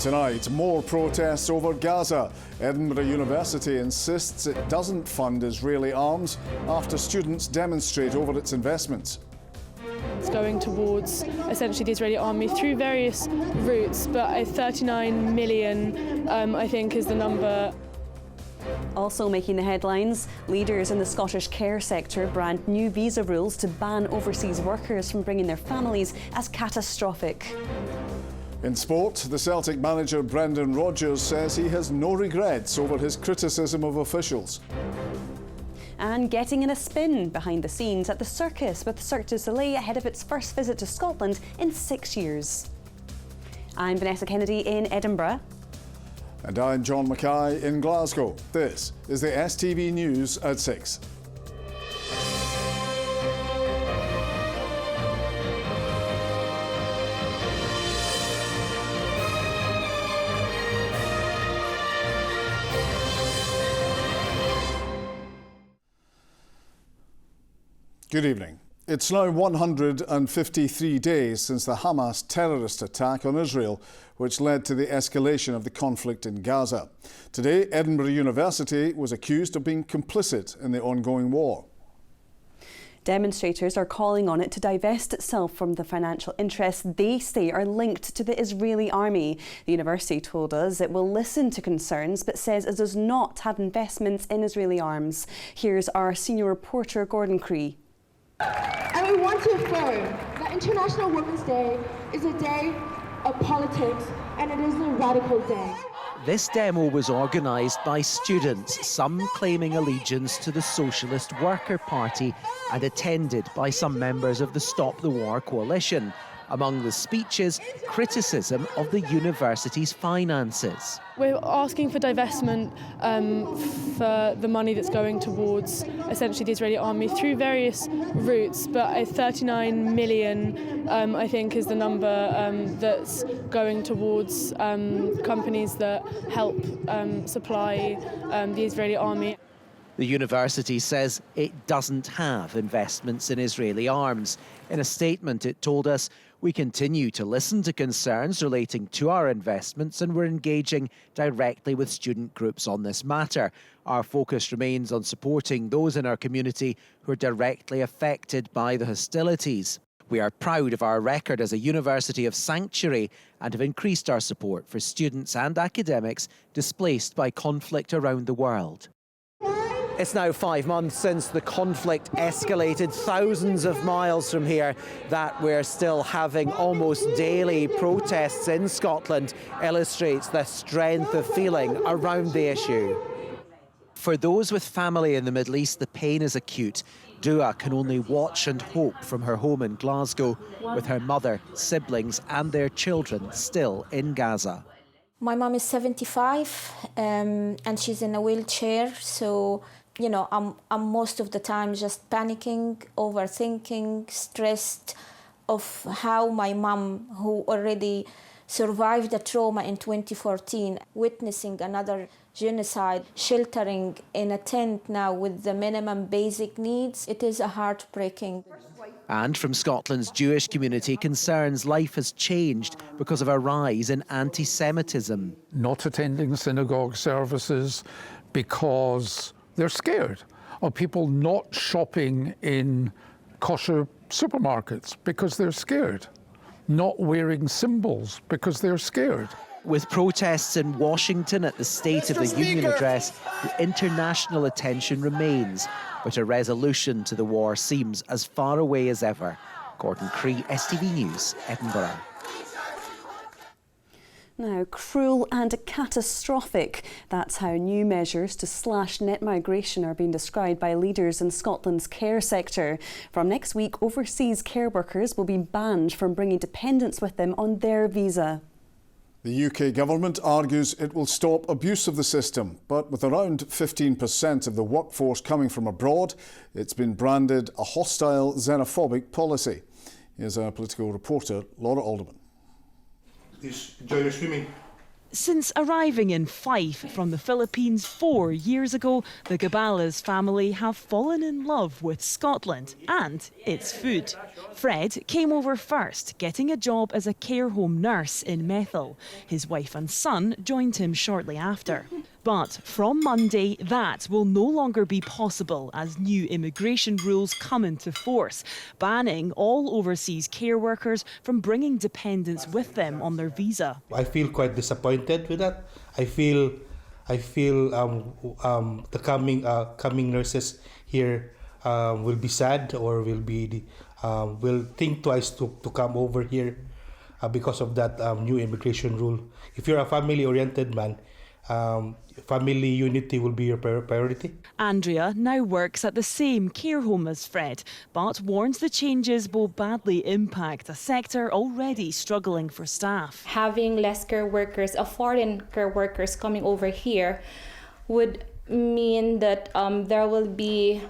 Tonight, more protests over Gaza. Edinburgh University insists it doesn't fund Israeli arms after students demonstrate over its investments. It's going towards essentially the Israeli army through various routes, but 39 million, I think, is the number. Also making the headlines, leaders in the Scottish care sector brand new visa rules to ban overseas workers from bringing their families as catastrophic. In sport, the Celtic manager Brendan Rodgers says he has no regrets over his criticism of officials. And getting in a spin behind the scenes at the circus with Cirque du Soleil ahead of its first visit to Scotland in 6 years. I'm Vanessa Kennedy in Edinburgh. And I'm John Mackay in Glasgow. This is the STV News at 6. Good evening. It's now 153 days since the Hamas terrorist attack on Israel, which led to the escalation of the conflict in Gaza. Today, Edinburgh University was accused of being complicit in the ongoing war. Demonstrators are calling on it to divest itself from the financial interests they say are linked to the Israeli army. The university told us it will listen to concerns but says it does not have investments in Israeli arms. Here's our senior reporter Gordon Cree. And we want to affirm that International Women's Day is a day of politics and it is a radical day. This demo was organised by students, some claiming allegiance to the Socialist Worker Party and attended by some members of the Stop the War coalition. Among the speeches, criticism of the university's finances. We're asking for divestment for the money that's going towards essentially the Israeli army through various routes, but 39 million, I think, is the number that's going towards companies that help supply the Israeli army. The university says it doesn't have investments in Israeli arms. In a statement, it told us, "We continue to listen to concerns relating to our investments and we're engaging directly with student groups on this matter. Our focus remains on supporting those in our community who are directly affected by the hostilities. We are proud of our record as a university of sanctuary and have increased our support for students and academics displaced by conflict around the world." It's now 5 months since the conflict escalated thousands of miles from here. That we're still having almost daily protests in Scotland illustrates the strength of feeling around the issue. For those with family in the Middle East, the pain is acute. Dua can only watch and hope from her home in Glasgow, with her mother, siblings and their children still in Gaza. My mum is 75 and she's in a wheelchair, so you know, I'm most of the time just panicking, overthinking, stressed of how my mum, who already survived the trauma in 2014, witnessing another genocide, sheltering in a tent now with the minimum basic needs. It is a heartbreaking. And from Scotland's Jewish community, concerns life has changed because of a rise in anti-Semitism. Not attending synagogue services because they're scared of people not shopping in kosher supermarkets because they're scared, not wearing symbols because they're scared. With protests in Washington at the State of the Union address, the international attention remains, but a resolution to the war seems as far away as ever. Gordon Cree, STV News, Edinburgh. Now, cruel and catastrophic. That's how new measures to slash net migration are being described by leaders in Scotland's care sector. From next week, overseas care workers will be banned from bringing dependents with them on their visa. The UK government argues it will stop abuse of the system, but with around 15% of the workforce coming from abroad, it's been branded a hostile, xenophobic policy. Here's our political reporter, Laura Alderman. Please join us swimming. Since arriving in Fife from the Philippines 4 years ago, the Gabalas family have fallen in love with Scotland and its food. Fred came over first, getting a job as a care home nurse in Methil. His wife and son joined him shortly after. But from Monday, that will no longer be possible as new immigration rules come into force, banning all overseas care workers from bringing dependents with them on their visa. I feel quite disappointed with that. I feel the coming nurses here will be sad or will think twice to come over here because of that new immigration rule. If you're a family-oriented man, family unity will be your priority. Andrea now works at the same care home as Fred, but warns the changes will badly impact a sector already struggling for staff. Having less care workers, foreign care workers coming over here would mean that there will be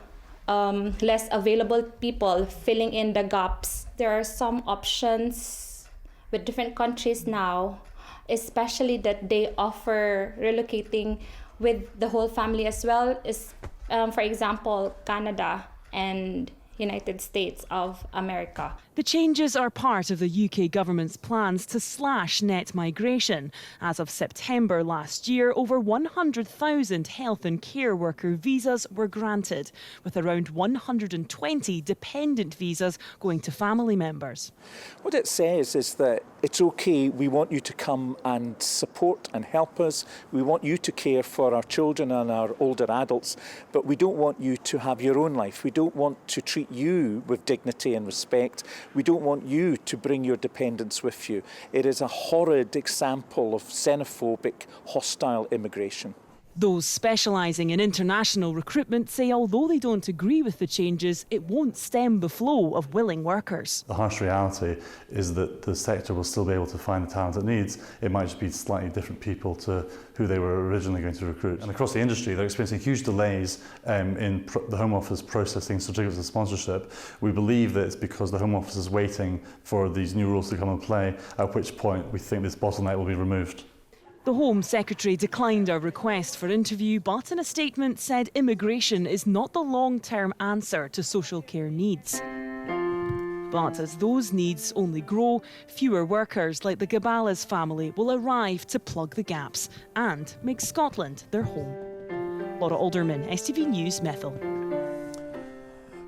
less available people filling in the gaps. There are some options with different countries now, especially that they offer relocating with the whole family as well, is, for example, Canada and United States of America. The changes are part of the UK government's plans to slash net migration. As of September last year, over 100,000 health and care worker visas were granted, with around 120 dependent visas going to family members. What it says is that it's okay, we want you to come and support and help us. We want you to care for our children and our older adults, but we don't want you to have your own life. We don't want to treat you with dignity and respect. We don't want you to bring your dependents with you. It is a horrid example of xenophobic, hostile immigration. Those specialising in international recruitment say although they don't agree with the changes, it won't stem the flow of willing workers. The harsh reality is that the sector will still be able to find the talent it needs. It might just be slightly different people to who they were originally going to recruit. And across the industry, they're experiencing huge delays in the Home Office processing certificates of sponsorship. We believe that it's because the Home Office is waiting for these new rules to come into play, at which point we think this bottleneck will be removed. The Home Secretary declined our request for interview, but in a statement said immigration is not the long-term answer to social care needs. But as those needs only grow, fewer workers like the Gabalas family will arrive to plug the gaps and make Scotland their home. Laura Alderman, STV News, Methil.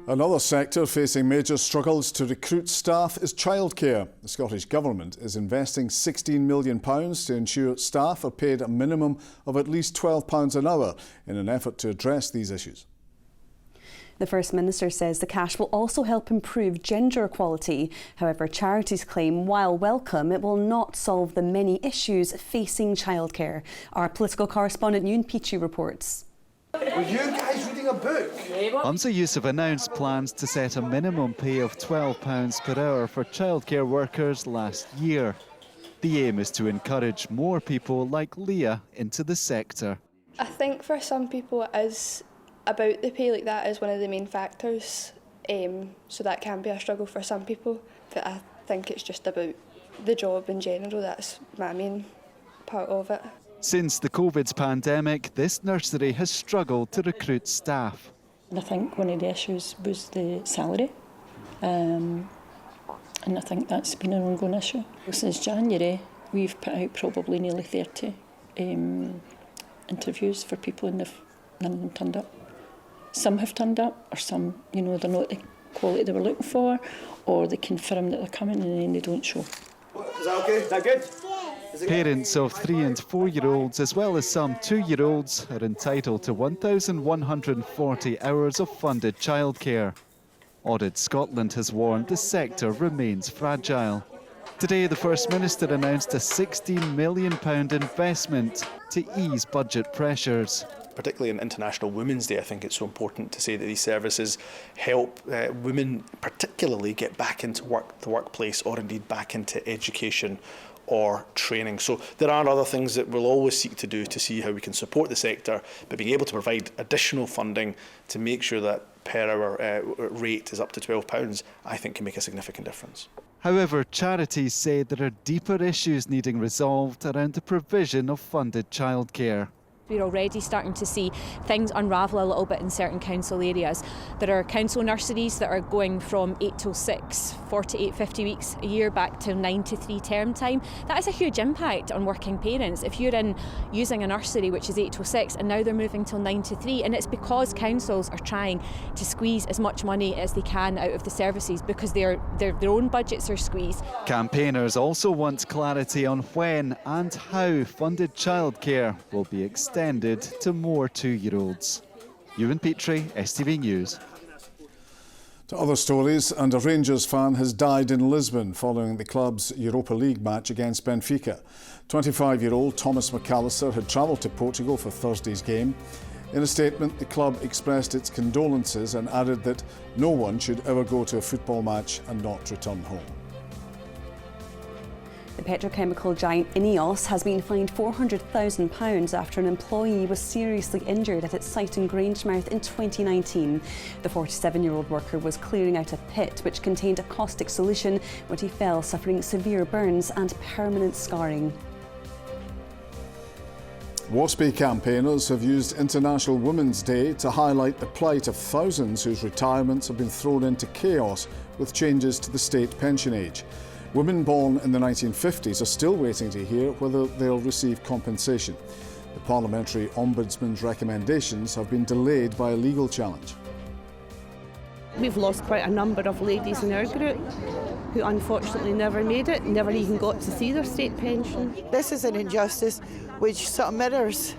Another sector facing major struggles to recruit staff is childcare. The Scottish Government is investing £16 million to ensure staff are paid a minimum of at least £12 an hour in an effort to address these issues. The First Minister says the cash will also help improve gender equality. However, charities claim while welcome, it will not solve the many issues facing childcare. Our political correspondent Ewan Peachy reports. Were you guys reading a book? Humza Yousaf announced plans to set a minimum pay of £12 per hour for childcare workers last year. The aim is to encourage more people like Leah into the sector. I think for some people it is about the pay, like that is one of the main factors, so that can be a struggle for some people. But I think it's just about the job in general, that's my main part of it. Since the COVID pandemic, this nursery has struggled to recruit staff. I think one of the issues was the salary, and I think that's been an ongoing issue. Since January, we've put out probably nearly 30 interviews for people and none of them turned up. Some have turned up, or some, they're not the quality they were looking for, or they confirm that they're coming and then they don't show. Is that okay? Is that good? Parents of 3- and 4-year-olds, as well as some 2-year-olds, are entitled to 1,140 hours of funded childcare. Audit Scotland has warned the sector remains fragile. Today, the First Minister announced a £16 million investment to ease budget pressures. particularly on International Women's Day, I think it's so important to say that these services help women particularly get back into the workplace, or indeed back into education or training. So there are other things that we'll always seek to do to see how we can support the sector, but being able to provide additional funding to make sure that per hour rate is up to £12, I think can make a significant difference. However, charities say there are deeper issues needing resolved around the provision of funded childcare. We're already starting to see things unravel a little bit in certain council areas. There are council nurseries that are going from 8 till 6, 48, 50 weeks a year, back to 9 to 3 term time. That has a huge impact on working parents. If you're using a nursery which is 8 till 6 and now they're moving till 9 to 3, and it's because councils are trying to squeeze as much money as they can out of the services because their own budgets are squeezed. Campaigners also want clarity on when and how funded childcare will be extended to more 2-year-olds. Ewan Petrie, STV News. To other stories, and a Rangers fan has died in Lisbon following the club's Europa League match against Benfica. 25-year-old Thomas McAllister had travelled to Portugal for Thursday's game. In a statement, the club expressed its condolences and added that no one should ever go to a football match and not return home. The petrochemical giant Ineos has been fined £400,000 after an employee was seriously injured at its site in Grangemouth in 2019. The 47-year-old worker was clearing out a pit which contained a caustic solution when he fell, suffering severe burns and permanent scarring. WASPI campaigners have used International Women's Day to highlight the plight of thousands whose retirements have been thrown into chaos with changes to the state pension age. Women born in the 1950s are still waiting to hear whether they'll receive compensation. The Parliamentary Ombudsman's recommendations have been delayed by a legal challenge. We've lost quite a number of ladies in our group who unfortunately never made it, never even got to see their state pension. This is an injustice which sort of mirrors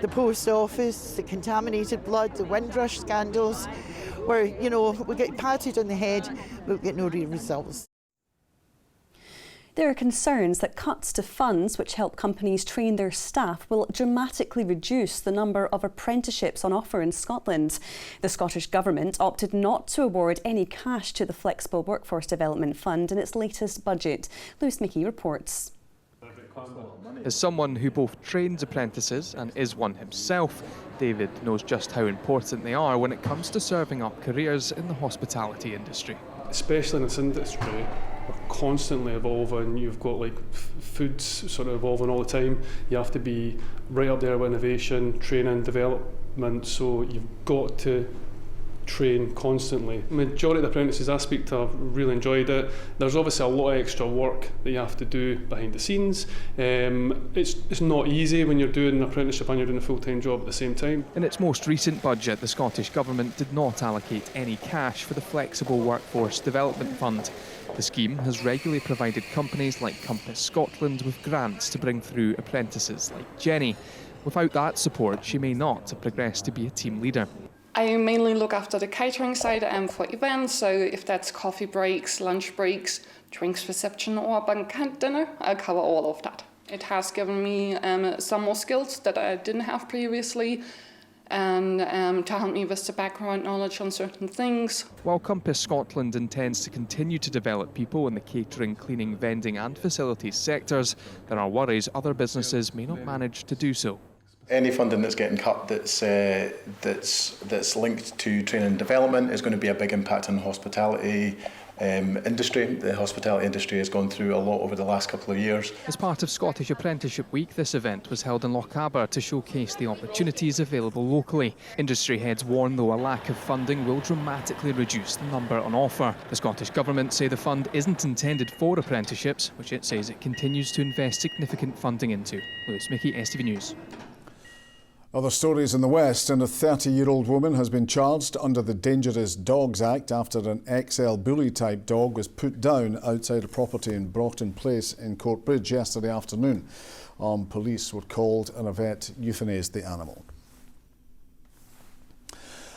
the post office, the contaminated blood, the Windrush scandals, where, you know, we get patted on the head, but we get no real results. There are concerns that cuts to funds which help companies train their staff will dramatically reduce the number of apprenticeships on offer in Scotland. The Scottish Government opted not to award any cash to the Flexible Workforce Development Fund in its latest budget. Lewis Mickey reports. As someone who both trains apprentices and is one himself, David knows just how important they are when it comes to serving up careers in the hospitality industry. Especially in this industry, we're constantly evolving. You've got like foods sort of evolving all the time. You have to be right up there with innovation, training, development, so you've got to train constantly. Majority of the apprentices I speak to have really enjoyed it. There's obviously a lot of extra work that you have to do behind the scenes. It's not easy when you're doing an apprenticeship and you're doing a full-time job at the same time. In its most recent budget, the Scottish Government did not allocate any cash for the Flexible Workforce Development Fund. The scheme has regularly provided companies like Compass Scotland with grants to bring through apprentices like Jenny. Without that support, she may not have progressed to be a team leader. I mainly look after the catering side for events, so if that's coffee breaks, lunch breaks, drinks reception or banquet dinner, I cover all of that. It has given me some more skills that I didn't have previously, and to help me with the background knowledge on certain things. While Compass Scotland intends to continue to develop people in the catering, cleaning, vending and facilities sectors, there are worries other businesses may not manage to do so. Any funding that's getting cut that's linked to training and development is going to be a big impact on the hospitality industry. The hospitality industry has gone through a lot over the last couple of years. As part of Scottish Apprenticeship Week, this event was held in Lochaber to showcase the opportunities available locally. Industry heads warn, though, a lack of funding will dramatically reduce the number on offer. The Scottish Government say the fund isn't intended for apprenticeships, which it says it continues to invest significant funding into. Lewis Mickey, STV News. Other stories in the West, and a 30-year-old woman has been charged under the Dangerous Dogs Act after an XL bully-type dog was put down outside a property in Broughton Place in Courtbridge yesterday afternoon. Armed police were called and a vet euthanized the animal.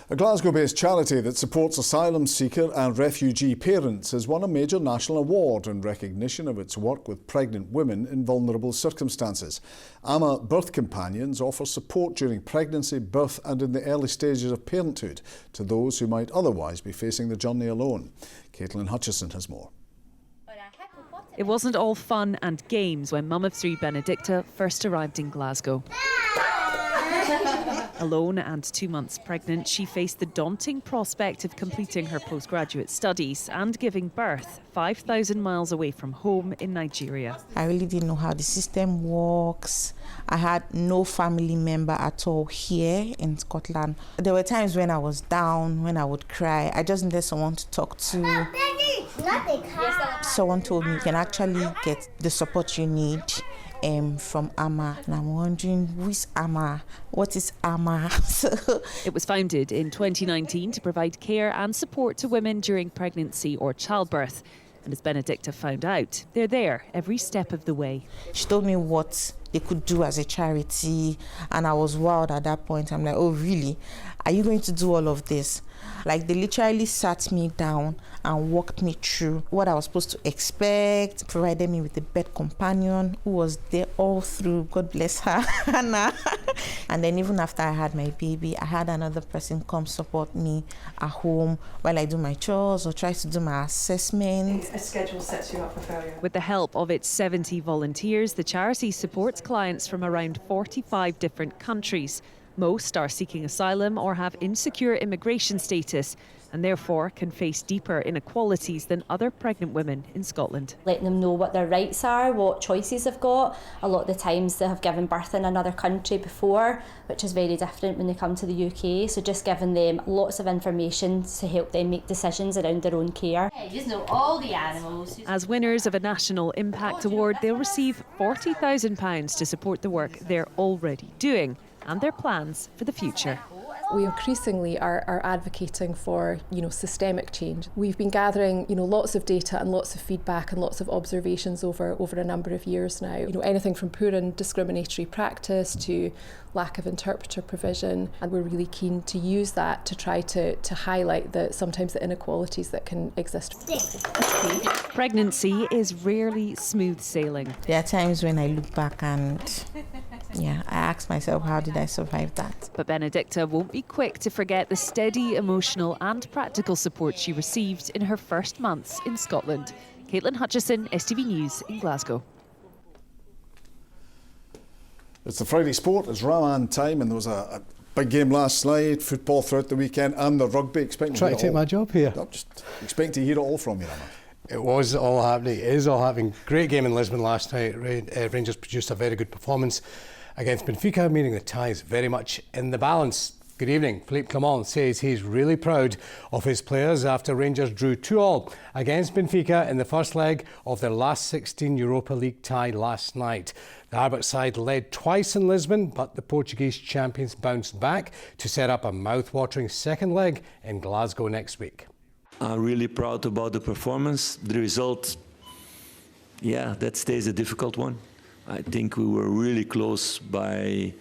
A Glasgow-based charity that supports asylum seeker and refugee parents has won a major national award in recognition of its work with pregnant women in vulnerable circumstances. AMA Birth Companions offer support during pregnancy, birth and in the early stages of parenthood to those who might otherwise be facing the journey alone. Caitlin Hutchison has more. It wasn't all fun and games when mum of three Benedicta first arrived in Glasgow. Alone and 2 months pregnant, she faced the daunting prospect of completing her postgraduate studies and giving birth 5,000 miles away from home in Nigeria. I really didn't know how the system works. I had no family member at all here in Scotland. There were times when I was down, when I would cry. I just needed someone to talk to. Someone told me you can actually get the support you need from AMA, and I'm wondering, who is AMA? What is AMA? It was founded in 2019 to provide care and support to women during pregnancy or childbirth. And as Benedicta found out, they're there every step of the way. She told me what they could do as a charity, and I was wild at that point. I'm like, oh really? Are you going to do all of this? Like, they literally sat me down and walked me through what I was supposed to expect, provided me with a bed companion who was there all through, God bless her, Hannah. And then even after I had my baby, I had another person come support me at home while I do my chores or try to do my assessment. A schedule sets you up for failure. With the help of its 70 volunteers, the charity supports clients from around 45 different countries. Most are seeking asylum or have insecure immigration status and therefore can face deeper inequalities than other pregnant women in Scotland. Letting them know what their rights are, what choices they've got. A lot of the times they have given birth in another country before, which is very different when they come to the UK. So just giving them lots of information to help them make decisions around their own care. You just know all the animals. As winners of a National Impact Award, they'll receive £40,000 to support the work they're already doing and their plans for the future. We increasingly are advocating for, systemic change. We've been gathering, lots of data and lots of feedback and lots of observations over a number of years now. Anything from poor and discriminatory practice to lack of interpreter provision, and we're really keen to use that to try to highlight sometimes the inequalities that can exist. Pregnancy is rarely smooth sailing. There are times when I look back and I ask myself, how did I survive that? But Benedicta won't be quick to forget the steady emotional and practical support she received in her first months in Scotland. Caitlin Hutchison, STV News in Glasgow. It's the Friday Sport, it's Ramadan time, and there was a big game last night, football throughout the weekend, and the rugby. Trying to take my job here. I'm just expecting to hear it all from you, Rama. It was all happening. It is all happening. Great game in Lisbon last night. Rangers produced a very good performance against Benfica, meaning the tie is very much in the balance. Good evening. Philippe Clement says he's really proud of his players after Rangers drew 2-2 against Benfica in the first leg of their last 16 Europa League tie last night. The Albert side led twice in Lisbon, but the Portuguese champions bounced back to set up a mouth-watering second leg in Glasgow next week. I'm really proud about the performance. The result, that stays a difficult one. I think we were really close by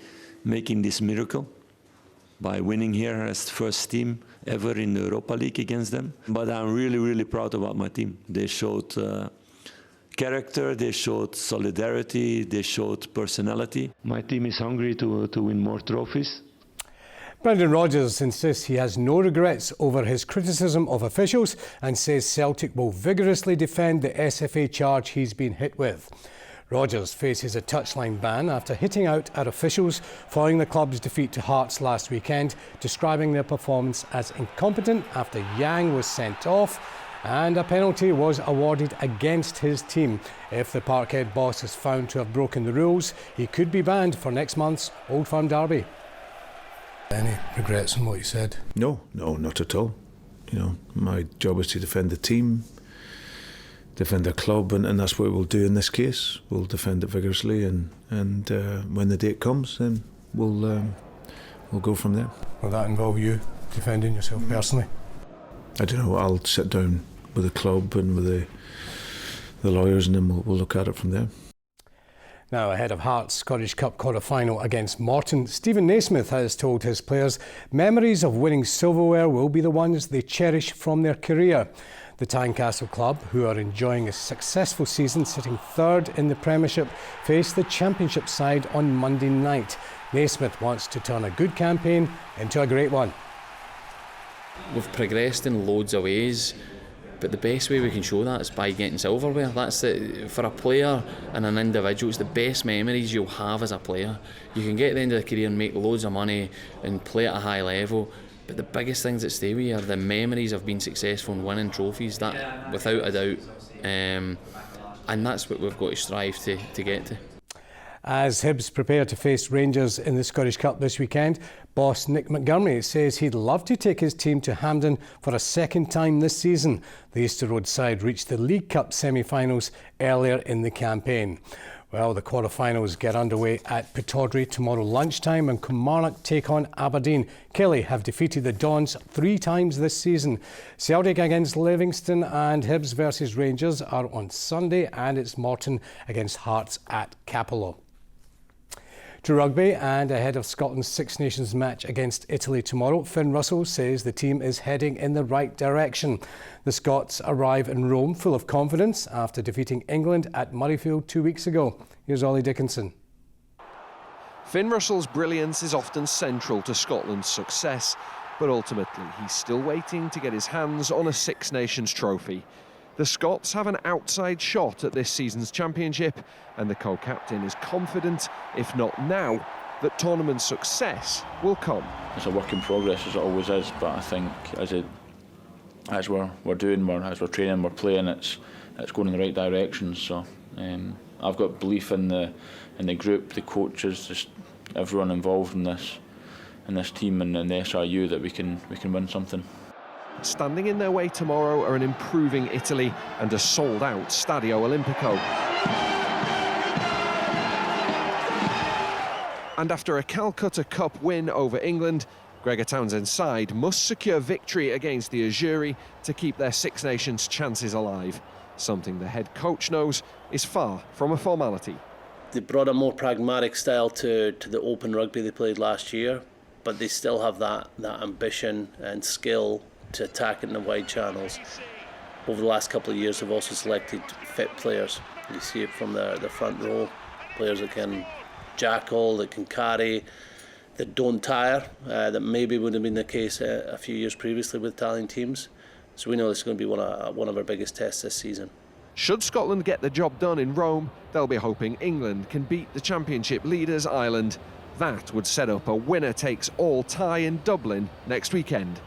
making this miracle, by winning here as the first team ever in the Europa League against them. But I'm really, really proud about my team. They showed character, they showed solidarity, they showed personality. My team is hungry to win more trophies. Brendan Rodgers insists he has no regrets over his criticism of officials and says Celtic will vigorously defend the SFA charge he's been hit with. Rodgers faces a touchline ban after hitting out at officials following the club's defeat to Hearts last weekend, describing their performance as incompetent after Yang was sent off and a penalty was awarded against his team. If the Parkhead boss is found to have broken the rules, he could be banned for next month's Old Firm derby. Any regrets on what you said? No, not at all. My job is to defend the team, defend the club, and that's what we'll do in this case. We'll defend it vigorously, and when the date comes, then we'll go from there. Will that involve you defending yourself personally? I don't know. I'll sit down with the club and with the lawyers, and then we'll look at it from there. Now, ahead of Hearts' Scottish Cup quarter-final against Morton, Stephen Naismith has told his players memories of winning silverware will be the ones they cherish from their career. The Tynecastle club, who are enjoying a successful season, sitting third in the Premiership, face the Championship side on Monday night. Naismith wants to turn a good campaign into a great one. We've progressed in loads of ways, but the best way we can show that is by getting silverware. That's for a player and an individual, it's the best memories you'll have as a player. You can get to the end of the career and make loads of money and play at a high level, but the biggest things that stay with you are the memories of being successful and winning trophies, that without a doubt. And that's what we've got to strive to get to. As Hibs prepare to face Rangers in the Scottish Cup this weekend, boss Nick McGurney says he'd love to take his team to Hampden for a second time this season. The Easter Road side reached the League Cup semi-finals earlier in the campaign. Well, the quarter-finals get underway at Pittodrie tomorrow lunchtime and Kilmarnock take on Aberdeen. Kelly have defeated the Dons 3 times this season. Celtic against Livingston and Hibs versus Rangers are on Sunday, and it's Morton against Hearts at Capello. To rugby, and ahead of Scotland's Six Nations match against Italy tomorrow, Finn Russell says the team is heading in the right direction. The Scots arrive in Rome full of confidence after defeating England at Murrayfield 2 weeks ago. Here's Ollie Dickinson. Finn Russell's brilliance is often central to Scotland's success, but ultimately he's still waiting to get his hands on a Six Nations trophy. The Scots have an outside shot at this season's championship, and the co-captain is confident, if not now, that tournament success will come. It's a work in progress, as it always is, but I think as we're training, we're playing, it's going in the right direction. So I've got belief in the group, the coaches, just everyone involved in this team and in the SRU that we can win something. Standing in their way tomorrow are an improving Italy and a sold-out Stadio Olimpico. And after a Calcutta Cup win over England, Gregor Townsend's side must secure victory against the Azzurri to keep their Six Nations chances alive, something the head coach knows is far from a formality. They brought a more pragmatic style to the open rugby they played last year, but they still have that ambition and skill to attack it in the wide channels. Over the last couple of years, they've also selected fit players. You see it from the front row, players that can jackal, that can carry, that don't tire, that maybe would have been the case a few years previously with Italian teams. So we know this is going to be one of our biggest tests this season. Should Scotland get the job done in Rome, they'll be hoping England can beat the championship leaders Ireland. That would set up a winner-takes-all tie in Dublin next weekend.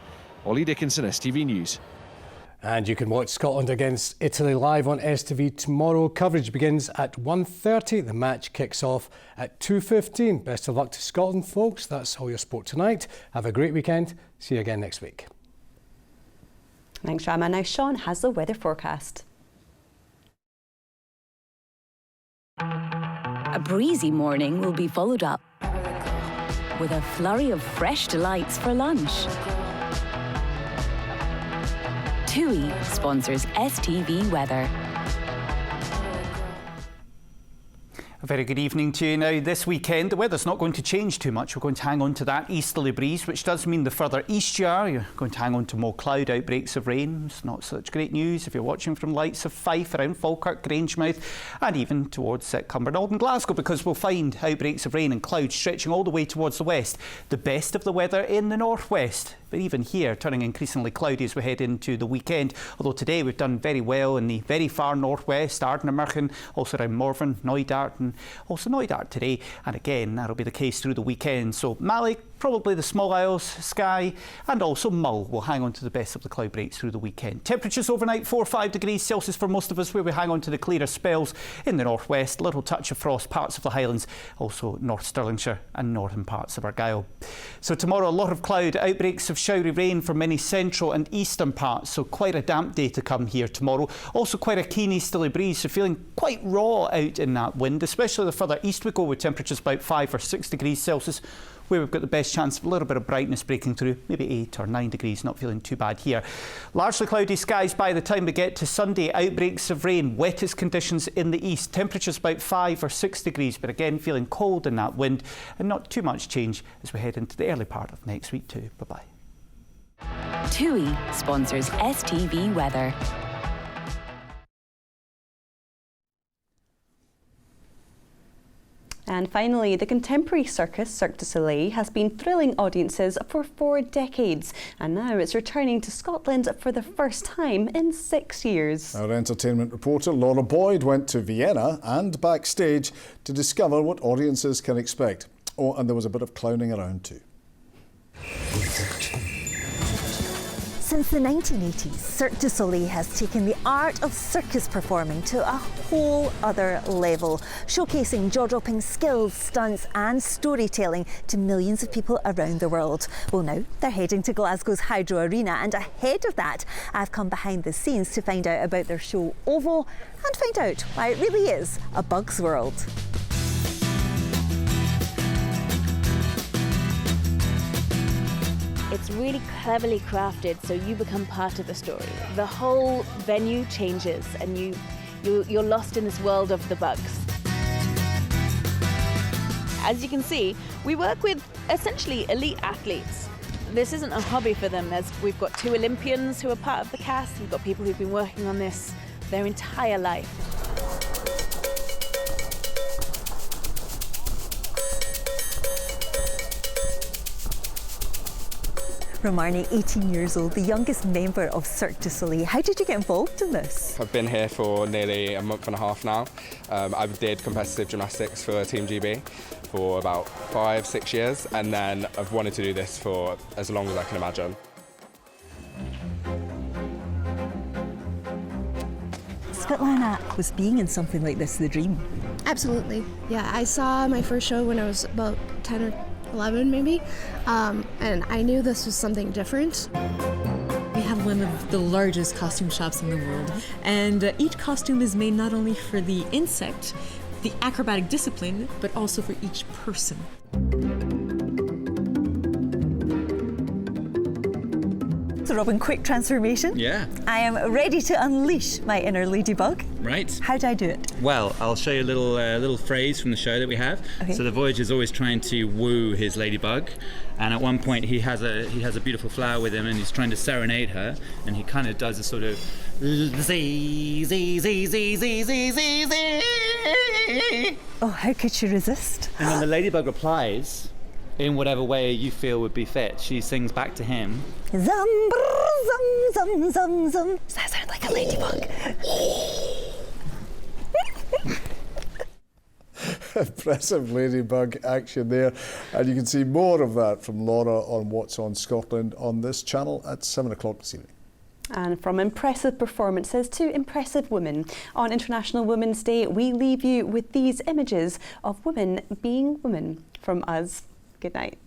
Ollie Dickinson, STV News. And you can watch Scotland against Italy live on STV tomorrow. Coverage begins at 1:30. The match kicks off at 2:15. Best of luck to Scotland, folks. That's all your sport tonight. Have a great weekend. See you again next week. Thanks, Rama. Now Sean has the weather forecast. A breezy morning will be followed up with a flurry of fresh delights for lunch. TUI sponsors STV Weather. A very good evening to you. Now, this weekend, the weather's not going to change too much. We're going to hang on to that easterly breeze, which does mean the further east you are, you're going to hang on to more cloud, outbreaks of rain. It's not such great news if you're watching from lights of Fife, around Falkirk, Grangemouth, and even towards Cumbernauld and Glasgow, because we'll find outbreaks of rain and clouds stretching all the way towards the west. The best of the weather in the northwest. But even here, turning increasingly cloudy as we head into the weekend. Although today we've done very well in the very far northwest, Ardnamurchan, also around Morven, Knoydart, and also Knoydart today. And again, that'll be the case through the weekend. So Malloy, probably the Small Isles, Skye, and also Mull will hang on to the best of the cloud breaks through the weekend. Temperatures overnight 4 or 5 degrees Celsius for most of us, where we hang on to the clearer spells in the northwest. Little touch of frost, parts of the Highlands, also North Stirlingshire and northern parts of Argyll. So tomorrow, a lot of cloud, outbreaks of showery rain for many central and eastern parts, so quite a damp day to come here tomorrow. Also quite a keen easterly breeze, so feeling quite raw out in that wind, especially the further east we go, with temperatures about 5 or 6 degrees Celsius. where we've got the best chance of a little bit of brightness breaking through, maybe 8 or 9 degrees, not feeling too bad here. Largely cloudy skies by the time we get to Sunday, outbreaks of rain, wettest conditions in the east, temperatures about 5 or 6 degrees, but again feeling cold in that wind, and not too much change as we head into the early part of next week too. Bye-bye. TUI sponsors STV Weather. And finally, the contemporary circus, Cirque du Soleil, has been thrilling audiences for 4 decades. And now it's returning to Scotland for the first time in 6 years. Our entertainment reporter Laura Boyd went to Vienna and backstage to discover what audiences can expect. Oh, and there was a bit of clowning around too. Since the 1980s, Cirque du Soleil has taken the art of circus performing to a whole other level, showcasing jaw-dropping skills, stunts and storytelling to millions of people around the world. Well, now they're heading to Glasgow's Hydro Arena, and ahead of that, I've come behind the scenes to find out about their show OVO and find out why it really is a bug's world. It's really cleverly crafted, so you become part of the story. The whole venue changes, and you're lost in this world of the bugs. As you can see, we work with essentially elite athletes. This isn't a hobby for them, as we've got 2 Olympians who are part of the cast. We've got people who've been working on this their entire life. Romarni, 18 years old, the youngest member of Cirque du Soleil. How did you get involved in this? I've been here for nearly a month and a half now. I did competitive gymnastics for Team GB for about 5-6 years, and then I've wanted to do this for as long as I can imagine. Svetlana, was being in something like this the dream? Absolutely. Yeah, I saw my first show when I was about 10 or 11 maybe, and I knew this was something different. We have one of the largest costume shops in the world, and each costume is made not only for the insect, the acrobatic discipline, but also for each person. So Robin, quick transformation. Yeah. I am ready to unleash my inner ladybug. Right. How do I do it? Well, I'll show you a little phrase from the show that we have. Okay. So the Voyager's always trying to woo his ladybug, and at one point he has a beautiful flower with him, and he's trying to serenade her, and he kind of does a sort of zee zee zee zee zee zee zee zee. Oh, how could she resist? And when the ladybug replies, in whatever way you feel would be fit, she sings back to him. Zum, brr, zum, zum, zum, zum. Does that sound like a ladybug? Impressive ladybug action there, and you can see more of that from Laura on What's on Scotland on this channel at 7 o'clock this evening. And from impressive performances to impressive women. On International Women's Day, we leave you with these images of women being women from us. Good night.